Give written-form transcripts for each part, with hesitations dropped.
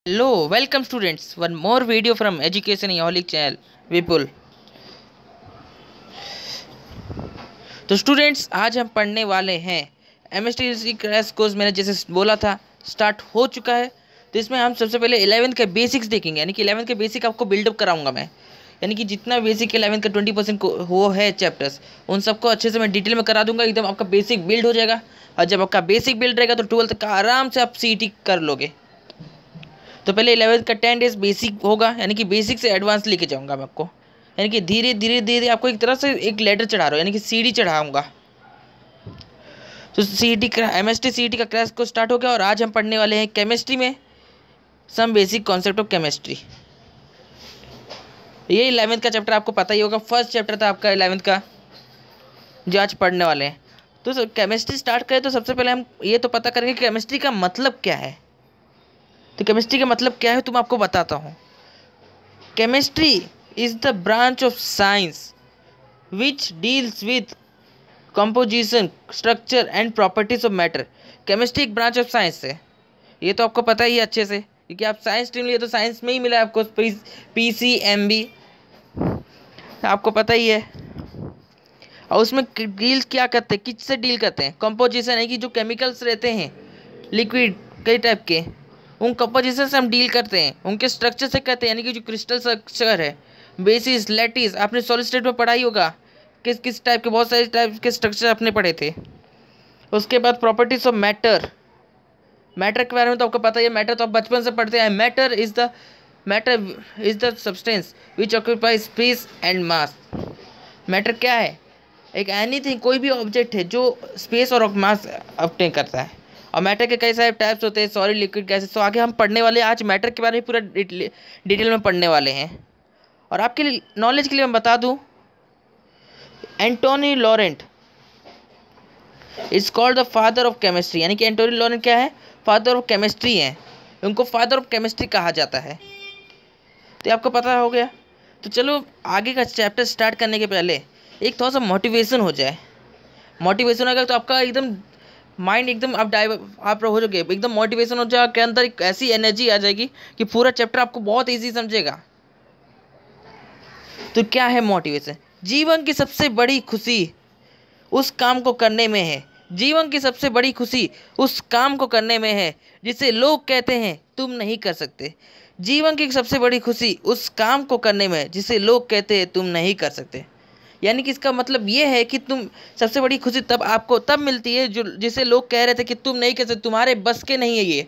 Hello, welcome students. One more video from Education Yaholic channel. Vipul. तो students आज हम पढ़ने वाले हैं एमएसटी क्रैश कोर्स। मैंने जैसे बोला था स्टार्ट हो चुका है। तो इसमें हम सबसे पहले 11th के बेसिक्स देखेंगे, यानी कि 11th के बेसिक आपको बिल्डअप कराऊंगा मैं। यानी कि जितना बेसिक 11th का 20% वो है चैप्टर्स, उन सबको अच्छे से मैं डिटेल में करा दूंगा। एकदम आपका बेसिक बिल्ड हो जाएगा, और जब आपका बेसिक बिल्ड रहेगा तो 12th का आराम से आप सीईटी कर लोगे। तो पहले 11th का 10 डेज बेसिक होगा, यानी कि बेसिक से एडवांस लेके जाऊंगा मैं आपको। यानी कि धीरे धीरे धीरे आपको एक तरह से एक लेटर चढ़ा रहा हूँ, यानी कि सीडी चढ़ाऊंगा। तो सीईटी का एमएसटी सीईटी का क्रैश को स्टार्ट हो गया, और आज हम पढ़ने वाले हैं केमिस्ट्री में some basic concept of chemistry. ये 11th का चैप्टर आपको पता ही होगा, फर्स्ट चैप्टर था आपका 11th का जो आज पढ़ने वाले हैं। तो केमिस्ट्री स्टार्ट करें तो सबसे पहले हम ये तो पता करेंगे कि केमिस्ट्री का मतलब क्या है। तो केमिस्ट्री का मतलब क्या है तुम आपको बताता हूँ। Chemistry is the branch of science which deals with composition, structure and properties of matter. Chemistry एक ब्रांच ऑफ साइंस है, ये तो आपको पता ही है अच्छे से, क्योंकि आप साइंस स्ट्रीम लिए तो साइंस में ही मिला है आपको। PCMB आपको पता ही है। और उसमें डील क्या करते हैं, किससे डील करते हैं? कंपोजिशन है कि जो केमिकल्स रहते हैं लिक्विड कई टाइप के, उन कंपोजिशन से हम डील करते हैं। उनके स्ट्रक्चर से करते हैं, यानी कि जो क्रिस्टल स्ट्रक्चर है, बेसिस, लैटिस, आपने सॉलिड स्टेट में पढ़ा ही होगा किस किस टाइप के, बहुत सारे टाइप के स्ट्रक्चर आपने पढ़े थे। उसके बाद प्रॉपर्टीज ऑफ मैटर। मैटर के बारे में तो आपको पता ही है, मैटर तो आप बचपन से पढ़ते हैं। Matter is the substance which occupy space and mass. Matter क्या है? एक एनीथिंग, कोई भी ऑब्जेक्ट है जो स्पेस और मास ऑब्टेन करता है। और मैटर के कई सारे टाइप्स होते हैं, सॉलिड, लिक्विड, गैसेस। तो आगे हम पढ़ने वाले हैं, आज मैटर के बारे में पूरा डिटेल में पढ़ने वाले हैं। और आपके लिए नॉलेज के लिए मैं बता दूं, Antoine Laurent is called the father of chemistry. यानी कि एंटोनी लॉरेंट क्या है? फादर ऑफ केमिस्ट्री हैं, उनको फादर ऑफ केमिस्ट्री कहा जाता है। तो आपको पता हो गया। तो चलो आगे का चैप्टर स्टार्ट करने के पहले एक थोड़ा सा मोटिवेशन हो जाए। मोटिवेशन होगा तो आपका एकदम माइंड एकदम आप हो जाओगे, एकदम मोटिवेशन हो जाएगा, के अंदर एक ऐसी एनर्जी आ जाएगी कि पूरा चैप्टर आपको बहुत इजी समझेगा। तो क्या है मोटिवेशन? जीवन की सबसे बड़ी खुशी उस काम को करने में है। जीवन की सबसे बड़ी खुशी उस काम को करने में है जिसे लोग कहते हैं तुम नहीं कर सकते। जीवन की सबसे बड़ी खुशी उस काम को करने में है जिसे लोग कहते हैं तुम नहीं कर सकते। यानी कि इसका मतलब ये है कि तुम सबसे बड़ी खुशी तब आपको तब मिलती है जो जिसे लोग कह रहे थे कि तुम नहीं कर सकते, तुम्हारे बस के नहीं है, ये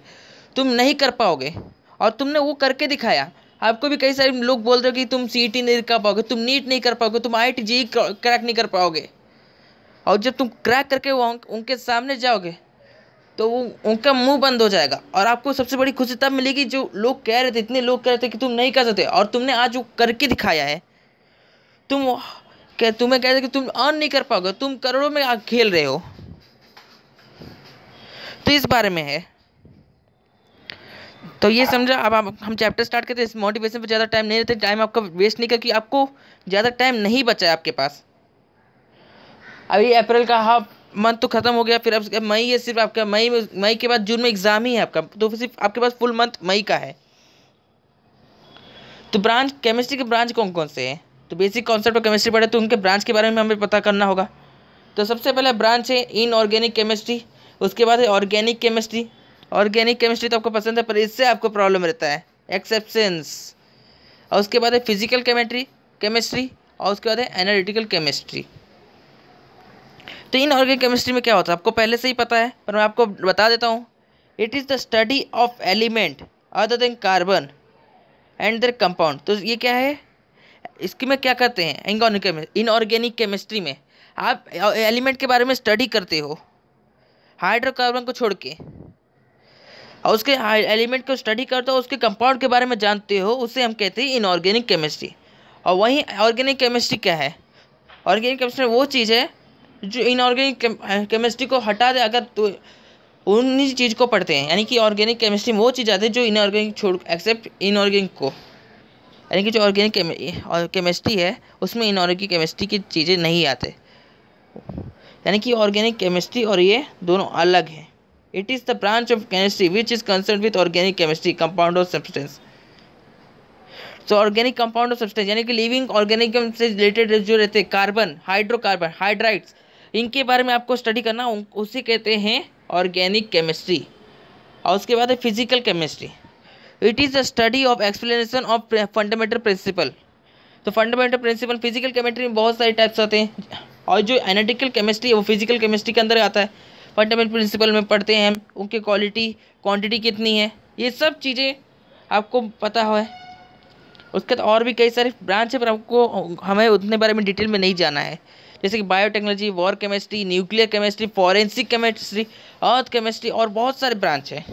तुम नहीं कर पाओगे, और तुमने वो करके दिखाया। आपको भी कई सारे लोग बोल रहे हो कि तुम सीईटी नहीं कर पाओगे, तुम नीट नहीं कर पाओगे, तुम IIT JEE क्रैक नहीं कर पाओगे। और जब तुम क्रैक करके वो उनके सामने जाओगे तो वो उनका मुंह बंद हो जाएगा, और आपको सबसे बड़ी खुशी तब मिलेगी जो लोग कह रहे थे, इतने लोग कह रहे थे कि तुम नहीं कर सकते, और तुमने आज वो करके दिखाया है। तुम्हें कहते कि तुम अर्न नहीं कर पाओगे, तुम करोड़ों में खेल रहे हो। तो इस बारे में है। तो ये समझा। अब हम चैप्टर स्टार्ट करते हैं। इस मोटिवेशन पे ज़्यादा टाइम नहीं रहते, टाइम आपका वेस्ट नहीं, करके आपको ज़्यादा टाइम नहीं बचा है आपके पास। अभी अप्रैल का हाफ मंथ तो खत्म हो गया, फिर अब मई है। सिर्फ आपका मई के बाद जून में एग्जाम ही है आपका, तो सिर्फ आपके पास फुल मंथ मई का है। तो ब्रांच केमिस्ट्री के ब्रांच कौन कौन से हैं? तो बेसिक कॉन्सेप्ट ऑफ केमिस्ट्री पढ़े तो उनके ब्रांच के बारे में हमें पता करना होगा। तो सबसे पहला ब्रांच है इनऑर्गेनिक केमिस्ट्री। उसके बाद है ऑर्गेनिक केमिस्ट्री। ऑर्गेनिक केमिस्ट्री तो आपको पसंद है, पर इससे आपको प्रॉब्लम रहता है, एक्सेप्शंस। और उसके बाद है फिजिकल केमिस्ट्री, और उसके बाद है एनालिटिकल केमिस्ट्री। तो इनऑर्गेनिक केमिस्ट्री में क्या होता है आपको पहले से ही पता है, पर मैं आपको बता देता हूँ। It is the study of element other than carbon and there compound. तो ये क्या है, इसकी में क्या करते हैं? इनऑर्गेनिक केमिस्ट्री में आप एलिमेंट के बारे में स्टडी करते हो, हाइड्रोकार्बन को छोड़ के, और उसके एलिमेंट को स्टडी करते हो, उसके कंपाउंड के बारे में जानते हो, उसे हम कहते हैं इनऑर्गेनिक केमिस्ट्री। और वहीं ऑर्गेनिक केमिस्ट्री क्या है? ऑर्गेनिक केमिस्ट्री वो चीज़ है जो इनऑर्गेनिक केमिस्ट्री को हटा दे। अगर तो उन्हीं चीज़ को पढ़ते हैं, यानी कि ऑर्गेनिक केमिस्ट्री में वो चीज़ आती है जो इनऑर्गेनिक छोड़ एक्सेप्ट इनऑर्गेनिक को, यानी कि जो ऑर्गेनिक केमिस्ट्री है उसमें इनऑर्गेनिक केमिस्ट्री की चीज़ें नहीं आते। यानी कि ऑर्गेनिक केमिस्ट्री और ये दोनों अलग हैं। It is the branch of chemistry which is concern with organic chemistry compound of substance. तो ऑर्गेनिक कंपाउंड ऑफ सब्सटेंस यानी कि लिविंग ऑर्गेनिज्म से रिलेटेड जो रहते हैं, कार्बन, हाइड्रोकार्बन, हाइड्राइड्स, इनके बारे में आपको स्टडी करना, उसे कहते हैं ऑर्गेनिक केमिस्ट्री। और उसके बाद है physical chemistry. It is the study of explanation of fundamental principle. तो फंडामेंटल प्रिंसिपल फिजिकल केमिस्ट्री में बहुत सारे टाइप्स होते हैं, और जो एनालिटिकल केमिस्ट्री है वो फिजिकल केमिस्ट्री के अंदर आता है। फंडामेंटल प्रिंसिपल में पढ़ते हैं हम उनके क्वालिटी, क्वांटिटी कितनी है, ये सब चीज़ें आपको पता है। उसके बाद और भी कई सारे ब्रांच है, पर आपको हमें उतने बारे में डिटेल में नहीं जाना है, जैसे कि biotechnology, war chemistry, nuclear chemistry, forensic chemistry, earth chemistry और बहुत सारे ब्रांच है।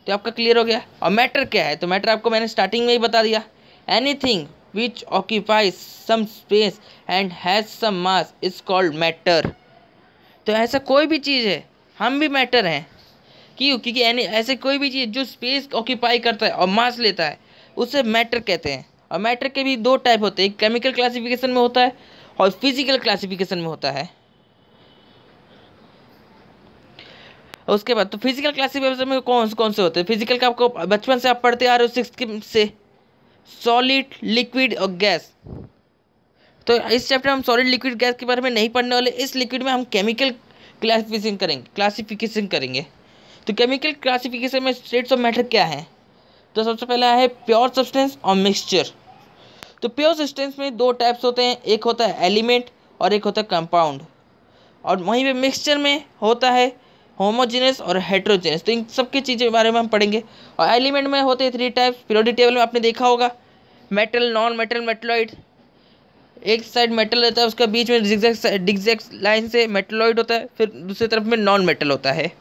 तो आपका क्लियर हो गया। और मैटर क्या है, तो मैटर आपको मैंने स्टार्टिंग में ही बता दिया, anything which occupies some space and has some mass is called matter. तो ऐसा कोई भी चीज़ है, हम भी मैटर हैं। क्यों? क्योंकि ऐसे कोई भी चीज़ जो स्पेस ऑक्यूपाई करता है और मास लेता है उसे मैटर कहते हैं। और मैटर के भी दो टाइप होते हैं, एक केमिकल क्लासिफिकेशन में होता है और फिजिकल क्लासिफिकेशन में होता है। उसके बाद तो फिजिकल क्लासिफिकेशन में कौन से होते हैं? फिजिकल का आपको बचपन से आप पढ़ते आ रहे हो, 6th से, सॉलिड, लिक्विड और गैस। तो इस चैप्टर में हम सॉलिड, लिक्विड, गैस के बारे में नहीं पढ़ने वाले। इस लिक्विड में हम केमिकल क्लासिफिकेशन करेंगे। तो केमिकल क्लासिफिकेशन में स्टेट्स ऑफ मैटर क्या है? तो सबसे पहला है प्योर सब्सटेंस और मिक्सचर। तो प्योर सब्सटेंस में दो टाइप्स होते हैं, एक होता है एलिमेंट और एक होता है कंपाउंड। और वहीं पे मिक्सचर में होता है होमोजेनस और हेट्रोजेनस। तो इन सब की चीज़ों के बारे में हम पढ़ेंगे। और एलिमेंट में होते हैं 3 टाइप्स। पीरियोडिक टेबल में आपने देखा होगा, मेटल, नॉन मेटल, मेटलॉइड। एक साइड मेटल रहता है, उसका बीच में डिग्जैग लाइन से मेटलॉइड होता है, फिर दूसरी तरफ में नॉन मेटल होता है।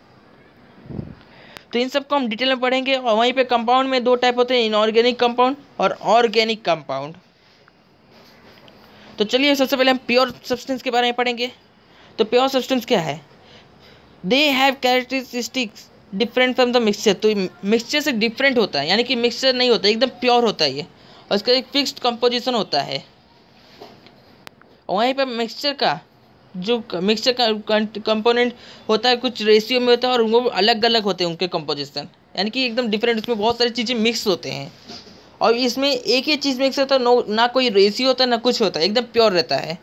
तो इन सबको हम डिटेल में पढ़ेंगे। और वहीं पे कंपाउंड में 2 टाइप होते हैं, इनऑर्गेनिक कंपाउंड और ऑर्गेनिक कंपाउंड। तो चलिए सबसे पहले हम प्योर सब्सटेंस के बारे में पढ़ेंगे। तो प्योर सब्सटेंस क्या है? They have characteristics different from the mixture. तो मिक्सचर से डिफरेंट होता है, यानी कि मिक्सचर नहीं होता, एकदम प्योर होता है ये, और इसका एक फिक्स्ड कंपोजिशन होता है। वहीं पर मिक्सचर का कंपोनेंट होता है कुछ रेशियो में होता है, और वो अलग अलग होते हैं उनके कंपोजिशन, यानी कि एकदम डिफरेंट। उसमें बहुत सारी चीज़ें मिक्स होते हैं, और इसमें एक ही चीज़ मिक्स होता है, ना कोई रेशियो होता है ना कुछ होता है, एकदम प्योर रहता है।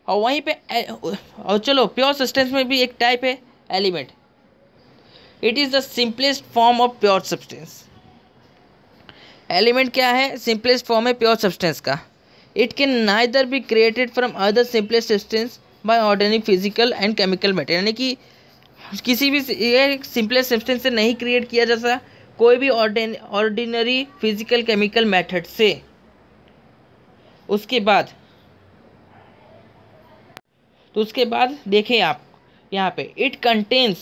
और वहीं पे और चलो प्योर सब्सटेंस में भी एक टाइप है element. It is the simplest form of pure substance. Element क्या है? सिंपलेस्ट फॉर्म है प्योर सब्सटेंस का। It can neither be created from other simplest substance by ordinary physical and chemical matter, यानी कि किसी भी सिंपलेस्ट सब्सटेंस से नहीं क्रिएट किया जा सकता कोई भी ऑर्डिनरी फिजिकल केमिकल मेथड से। उसके बाद देखें आप यहाँ पे, it contains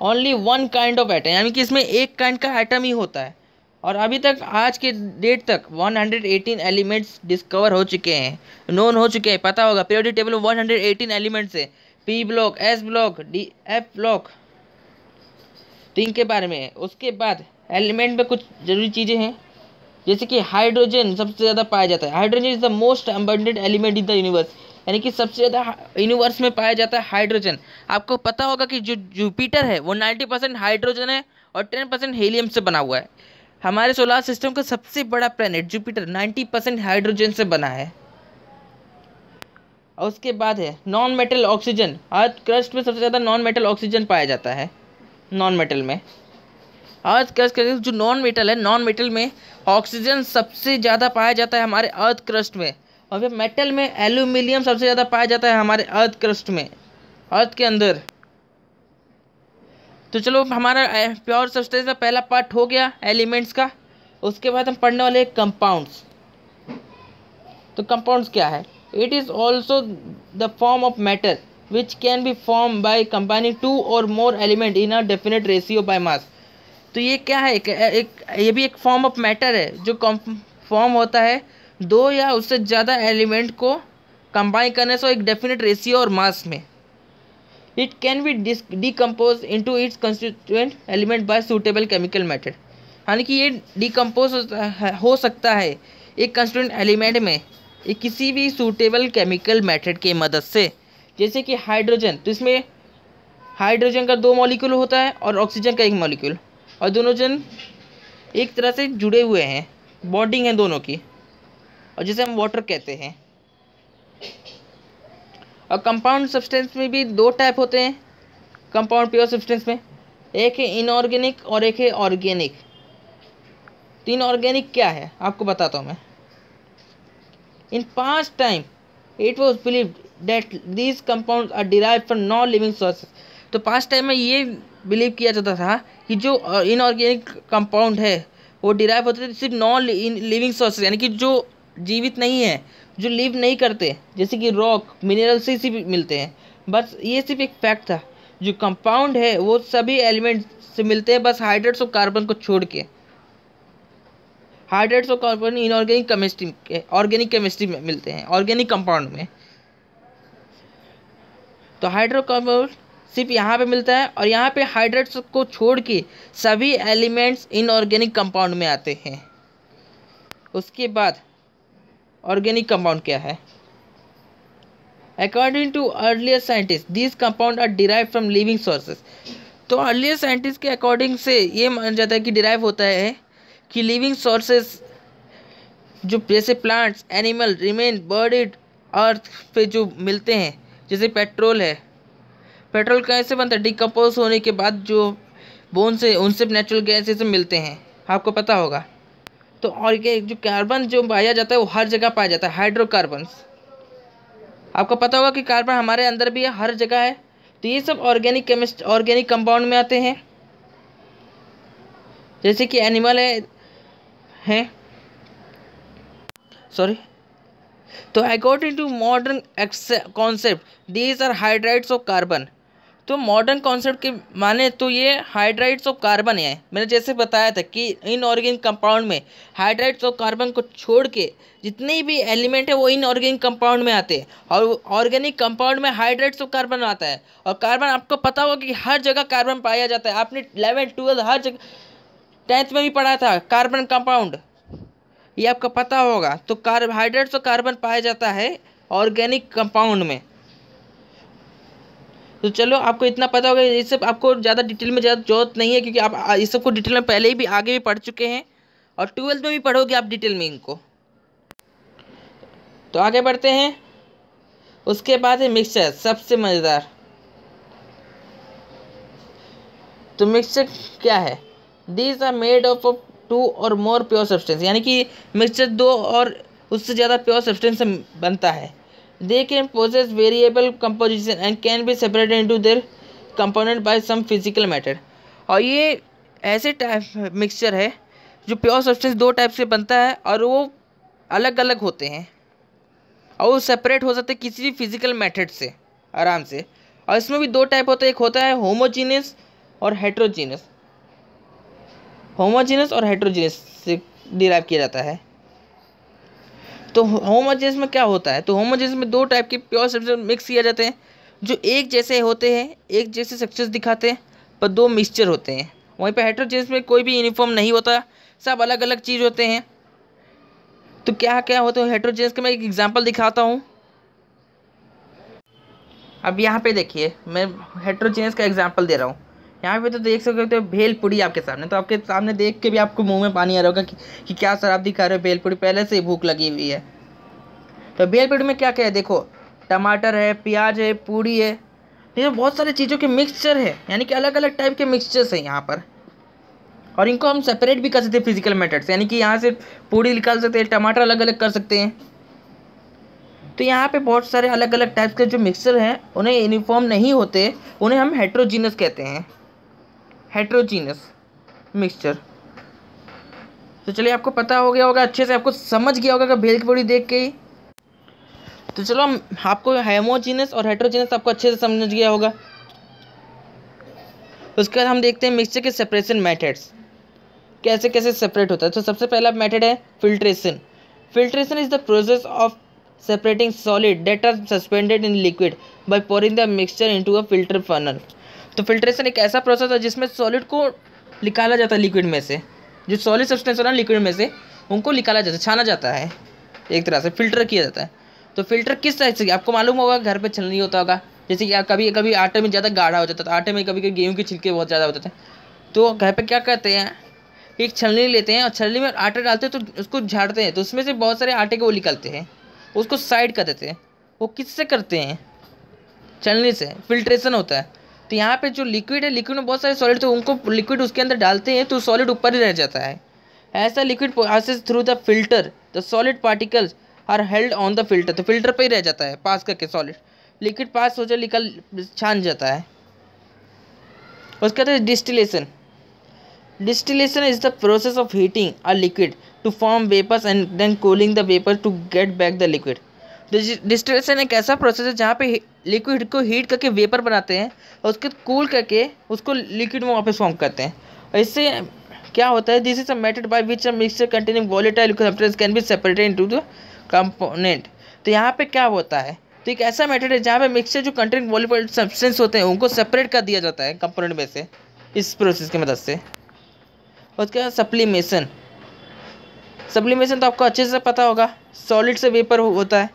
only 1 kind of atom, यानी कि इसमें एक काइंड का एटम ही होता है। और अभी तक आज के डेट तक 118 एलिमेंट्स डिस्कवर हो चुके हैं, नोन हो चुके हैं। पता होगा पीरियोडिक टेबल में 118 एलिमेंट्स है, P block, S block, D F block, तो इनके बारे में। उसके बाद एलिमेंट में कुछ जरूरी चीज़ें हैं, जैसे कि हाइड्रोजन सबसे ज़्यादा पाया जाता है। Hydrogen is the most abundant element in the universe, यानी कि सबसे ज़्यादा यूनिवर्स में पाया जाता है हाइड्रोजन। आपको पता होगा कि जो जुपिटर है वो 90% हाइड्रोजन है और 10% हीलियम से बना हुआ है। हमारे सोलर सिस्टम का सबसे बड़ा प्लैनेट जुपिटर 90% हाइड्रोजन से बना है। और उसके बाद है non metal oxygen. Earth crust में सबसे ज़्यादा नॉन मेटल ऑक्सीजन पाया जाता है। नॉन मेटल में अर्थ क्रस्ट जो नॉन मेटल है, नॉन मेटल में ऑक्सीजन सबसे ज़्यादा पाया जाता है हमारे अर्थ क्रस्ट में। और फिर मेटल में एल्यूमिनियम सबसे ज़्यादा पाया जाता है हमारे अर्थ क्रस्ट में, अर्थ के अंदर। तो चलो हमारा प्योर सब्सटेंस का पहला पार्ट हो गया एलिमेंट्स का। उसके बाद हम पढ़ने वाले कंपाउंड्स। तो कंपाउंड्स क्या है? It is also the form of matter which can be form by combining 2 और मोर element in a definite ratio by mass. तो ये क्या है? ये भी एक फॉर्म ऑफ मैटर है जो फॉर्म होता है 2 या उससे ज़्यादा एलिमेंट को कंबाइन करने से एक डेफिनेट रेशियो और मास में। It can be decompose into its constituent element by suitable chemical method, यानी कि ये डिकम्पोज हो सकता है एक कंस्टिट्यूएंट एलिमेंट में किसी भी सूटेबल केमिकल मेथड की मदद से। जैसे कि हाइड्रोजन, तो इसमें हाइड्रोजन का 2 मॉलिक्यूल होता है और ऑक्सीजन का 1 मॉलिक्यूल, और दोनों जन एक तरह से जुड़े हुए हैं, बॉन्डिंग है दोनों की, और जिसे हम वाटर कहते हैं। और कंपाउंड सब्सटेंस में भी 2 टाइप होते हैं कंपाउंड प्योर सब्सटेंस में, एक है इनऑर्गेनिक और एक है ऑर्गेनिक। तो इनऑर्गेनिक क्या है आपको बताता हूँ मैं। In past time it was believed that these compound are derive from non living sources. तो पास्ट टाइम में ये बिलीव किया जाता था कि जो इनऑर्गेनिक कंपाउंड है वो डिराइव होते थे सिर्फ नॉन लिविंग सोर्सेज, यानी कि जो जीवित नहीं है, जो लिव नहीं करते, जैसे कि रॉक मिनरल से ही मिलते हैं। बस ये सिर्फ एक फैक्ट था। जो कंपाउंड है वो सभी एलिमेंट से मिलते हैं, बस हाइड्रेट्स ऑफ कार्बन को छोड़ के। Hydrates of carbon inorganic chemistry organic chemistry में मिलते हैं, ऑर्गेनिक कंपाउंड में। तो हाइड्रोकार्बन सिर्फ यहाँ पे मिलता है, और यहाँ पे हाइड्रेट्स को छोड़ के सभी एलिमेंट्स इनऑर्गेनिक कंपाउंड में आते हैं। उसके बाद ऑर्गेनिक कंपाउंड क्या है? According to earlier scientist these compound are derive from living sources. तो अर्लियर साइंटिस्ट के अकॉर्डिंग से ये माना जाता है कि डिराइव होता है कि लिविंग सोर्सेज जो जैसे प्लांट्स, एनिमल, रिमेन, बर्ड, अर्थ पे जो मिलते हैं, जैसे पेट्रोल है। पेट्रोल कैसे बनता है? डिकम्पोज होने के बाद जो बोन से उनसे नेचुरल गैस से मिलते हैं, आपको पता होगा। तो और ये जो कार्बन जो पाया जाता है वो हर जगह पाया जाता है, हाइड्रोकार्बन्स। आपको पता होगा कि कार्बन हमारे अंदर भी है, हर जगह है। तो ये सब ऑर्गेनिक कंपाउंड में आते हैं, जैसे कि एनिमल है सॉरी। तो according to modern concept these are hydrides of carbon. तो मॉडर्न कॉन्सेप्ट के माने तो ये हाइड्राइड्स ऑफ कार्बन है। मैंने जैसे बताया था कि इनऑर्गेनिक कंपाउंड में हाइड्राइड्स ऑफ कार्बन को छोड़ के जितने भी एलिमेंट है वो इनऑर्गेनिक कंपाउंड में आते हैं, और ऑर्गेनिक कंपाउंड में हाइड्राइड्स ऑफ कार्बन आता है। और कार्बन आपको पता होगा कि हर जगह कार्बन पाया जाता है। आपने 11th 12th हर जगह 10th में भी पढ़ा था कार्बन कंपाउंड, ये आपको पता होगा। तो कार्बोहाइड्रेट्स और कार्बन पाया जाता है ऑर्गेनिक कंपाउंड में। तो चलो आपको इतना पता होगा, ये सब आपको ज़्यादा डिटेल में ज़्यादा जरूरत नहीं है, क्योंकि आप इस सब को डिटेल में पहले ही भी आगे भी पढ़ चुके हैं, और 12th में भी पढ़ोगे आप डिटेल में इनको। तो आगे बढ़ते हैं। उसके बाद है मिक्सचर, सबसे मज़ेदार। तो मिक्सचर क्या है? दीज आर मेड ऑफ 2 और मोर प्योर सब्सटेंस, यानी कि मिक्सचर 2 और उससे ज़्यादा प्योर सब्सटेंस से बनता है। They can possess variable composition and can be separated into their component by some physical method. और ये ऐसे टाइप मिक्सचर है जो प्योर सब्सटेंस 2 टाइप से बनता है, और वो अलग अलग होते हैं, और वो सेपरेट हो सकते हैं किसी भी फिजिकल मेथड से आराम से। और इसमें भी 2 टाइप होते हैं, एक होता है होमोजीनियस और हेट्रोजीनियस। होमोजीनियस और हेट्रोजीनियस से डिराइव किया जाता है। तो होमोजीनियस में क्या होता है? तो होमोजीनियस में 2 टाइप के प्योर सब्सटेंस मिक्स किए जाते हैं, जो एक जैसे होते हैं, एक जैसे स्ट्रक्चर्स दिखाते हैं, पर 2 मिक्सचर होते हैं। वहीं पे हेट्रोजीनियस में कोई भी यूनिफॉर्म नहीं होता, सब अलग अलग चीज़ होते हैं। तो क्या क्या होते हैं हेट्रोजीनियस का मैं एक एग्जांपल दिखाता हूँ। अब यहाँ पे देखिए, मैं हेट्रोजीनियस का एग्जांपल दे रहा हूँ। यहाँ पे तो देख सकते हो भेल पूड़ी आपके सामने, तो आपके सामने देख के भी आपको मुंह में पानी आ रहा होगा कि क्या सर आप दिखा रहे हो भेल पूड़ी, पहले से ही भूख लगी हुई है। तो भेल पूड़ी में क्या क्या है देखो, टमाटर है, प्याज है, पूड़ी है, ये बहुत सारी चीज़ों के मिक्सचर है, यानी कि अलग अलग टाइप के मिक्सचर्स हैं यहाँ पर। और इनको हम सेपरेट भी कर सकते हैं फिजिकल मेथड से, यानी कि यहाँ से पूड़ी निकाल सकते हैं, टमाटर अलग अलग कर सकते हैं। तो यहाँ पे बहुत सारे अलग अलग टाइप्स के जो मिक्सचर हैं उन्हें यूनिफॉर्म नहीं होते, उन्हें हम हेट्रोजीनियस कहते हैं, हेट्रोजीनियस मिक्सचर। तो चलिए आपको पता हो गया होगा, अच्छे से आपको समझ गया होगा भेल पूड़ी देख के ही। तो चलो हम आपको होमोजीनियस और हेट्रोजीनियस आपको अच्छे से समझ गया होगा। उसके बाद हम देखते हैं मिक्सचर के सेपरेशन मेथड्स, कैसे कैसे सेपरेट होता है। तो सबसे पहला मेथड है filtration. Filtration is the process of separating solid that are suspended in liquid by pouring the mixture into a filter funnel. तो फिल्ट्रेशन एक ऐसा प्रोसेस है जिसमें सॉलिड को निकाला जाता है लिक्विड में से, जो सॉलिड सब्सटेंस होता है लिक्विड में से उनको निकाला जाता है, छाना जाता है, एक तरह से फिल्टर किया जाता है। तो फिल्टर किस टाइप से, आपको मालूम होगा घर पे छलनी होता होगा, जैसे कि कभी कभी आटे में ज़्यादा गाढ़ा हो जाता था, आटे में कभी कभी गेहूँ के छिलके बहुत ज़्यादा होते थे, तो घर पे क्या करते हैं, एक छलनी लेते हैं और छलनी में आटा डालते हैं तो उसको झाड़ते हैं, तो उसमें से बहुत सारे आटे के वो निकलते हैं, उसको साइड कर देते हैं। वो किससे करते हैं? छलनी से, फिल्ट्रेशन होता है। तो यहाँ पे जो लिक्विड है, लिक्विड में बहुत सारे सॉलिड, तो उनको लिक्विड उसके अंदर डालते हैं तो सॉलिड ऊपर ही रह जाता है। ऐसा liquid passes through the filter, the solid particles are held on the filter, तो फिल्टर पे ही रह जाता है पास करके सॉलिड, लिक्विड पास हो जाए निकल छान जाता है। उसके बाद distillation. Distillation is the process of heating a liquid to form vapors and then cooling the vapor to get back the liquid. Distillation एक ऐसा प्रोसेस है जहाँ पे लिक्विड को हीट करके वेपर बनाते हैं और उसके कूल करके उसको लिक्विड में वापस फॉर्म करते हैं। और इससे क्या होता है, this is a method by which a mixture containing volatile substance can be separated into the component. तो यहाँ पे क्या होता है, तो एक ऐसा मेथड है जहाँ पे मिक्सचर जो कंटेनिंग वोलेटाइल सब्सटेंस होते हैं उनको सेपरेट कर दिया जाता है कंपोनेंट में से, इस प्रोसेस की मदद से। उसके बाद सप्लीमेशन। सप्लीमेशन तो आपको अच्छे से पता होगा, सॉलिड से वेपर होता है।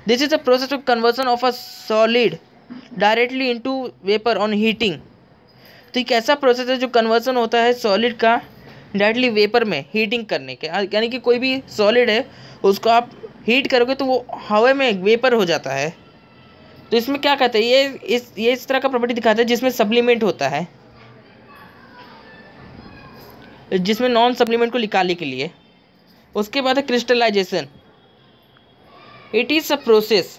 This is a process of conversion of a solid directly into vapour on heating. तो एक ऐसा प्रोसेस है जो कन्वर्जन होता है सॉलिड का डायरेक्टली वेपर में हीटिंग करने के, यानी कि कोई भी सॉलिड है उसको आप हीट करोगे तो वो हवा में वेपर हो जाता है। तो इसमें क्या कहते हैं, ये इस तरह का प्रॉपर्टी दिखाता है जिसमें सप्लीमेंट होता है, जिसमें नॉन सप्लीमेंट को निकालने के लिए। उसके बाद है crystallization. It is a process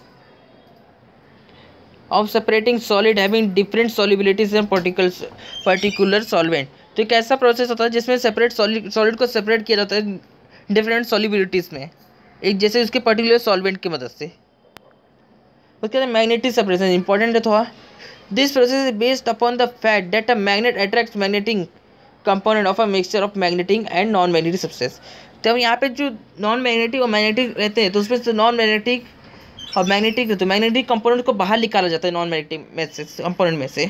of separating solid having different solubilities in particular solvent. तो एक ऐसा प्रोसेस होता है जिसमें सेपरेट सॉलिड को सेपरेट किया जाता है डिफरेंट सॉल्युबिलिटीज में, एक जैसे उसके पर्टिकुलर सॉल्वेंट की मदद से। उसके बाद मैग्नेटिक सेपरेशन इंपॉर्टेंट है थोड़ा। This process is based upon the fact that a magnet attracts magnetic component of a mixture of magnetic and non magnetic substance. तो अब यहाँ पे जो नॉन मैग्नेटिक और मैग्नेटिक रहते हैं तो उसमें से नॉन मैग्नेटिक और मैग्नेटिक, तो मैग्नेटिक कंपोनेंट को बाहर निकाला जाता है नॉन मैग्नेटिक में से, कंपोनेंट में से।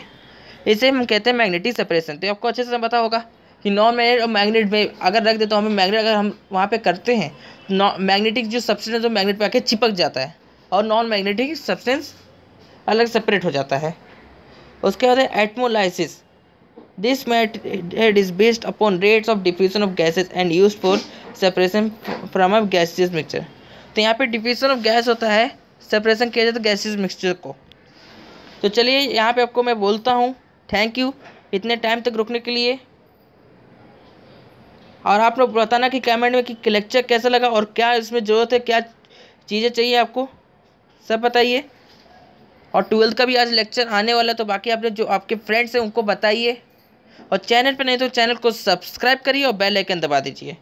इसे हम कहते हैं मैग्नेटिक सेपरेशन। तो आपको अच्छे से पता होगा कि नॉन मैग्नेट और मैग्नेट में अगर रख दे तो हमें मैग्नेट अगर हम वहाँ पे करते हैं, मैग्नेटिक जो सब्सटेंस है जो मैग्नेट पे आके चिपक जाता है और नॉन मैग्नेटिक सब्सटेंस अलग सेपरेट हो जाता है। उसके बाद है एटमोलाइसिस। This method is based upon rates of diffusion of gases and used for separation from a gaseous mixture. तो यहाँ पे डिफ्यूजन ऑफ गैस होता है, सेपरेशन किया जाता है गैसेस मिक्सचर को। तो चलिए यहाँ पे आपको मैं बोलता हूँ थैंक यू इतने टाइम तक रुकने के लिए। और आप लोग बताना कि कमेंट में कि लेक्चर कैसा लगा और क्या इसमें ज़रूरत है, क्या चीज़ें चाहिए आपको, सब बताइए। और 12th का भी आज लेक्चर आने वाला है, तो बाकी आपने जो आपके फ्रेंड्स हैं उनको बताइए। और चैनल पे नहीं तो चैनल को सब्सक्राइब करिए और बेल आइकन दबा दीजिए।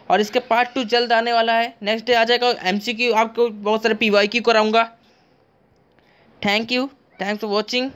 और इसके पार्ट 2 जल्द आने वाला है, नेक्स्ट डे आ जाएगा। MCQ आपको बहुत सारे PYQ कराऊंगा। Thank you, thanks for watching.